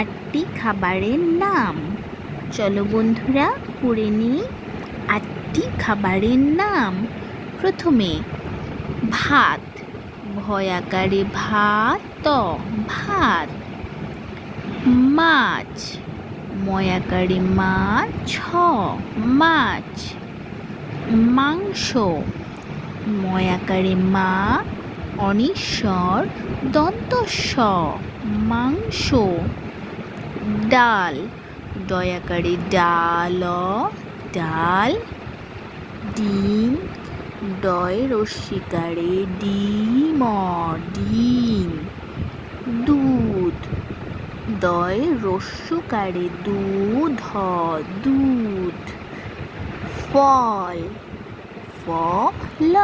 8টি খাবারের নাম। চলো বন্ধুরা পড়ে নিই 8টি খাবারের নাম। প্রথমে ভাত, ভয়াকারে ভাত, ভাত। মাছ, ময়াকারে মাছ, মাছ। মাংস, ময়াকারে মা, অনিশ্বর দন্ত স, মাংস। ডাল, ডয়াকারে ডাল, ডাল। ডিম, ডয় রস্যিকারে ডিম, ডিম। দুধ, দয় রস্যকারে দুধ, দুধ। ফল, ফল,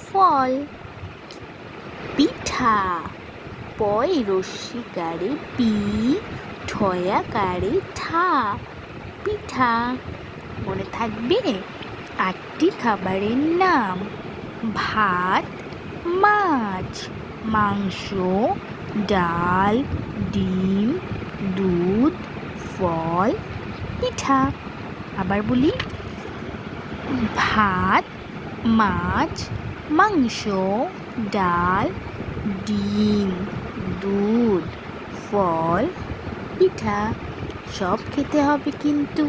ফল। পিঠা, পয় রস্যিকারে পি, ঠয়াকারে ঠা, পিঠা। মনে থাকবে 8টি খাবারের নাম: ভাত, মাছ, মাংস, ডাল, ডিম, দুধ, ফল, পিঠা। আবার বলি, ভাত, মাছ, মাংস, ডাল, ডিম, দুধ, ফল, পিঠা। সব খেতে হবে কিন্তু।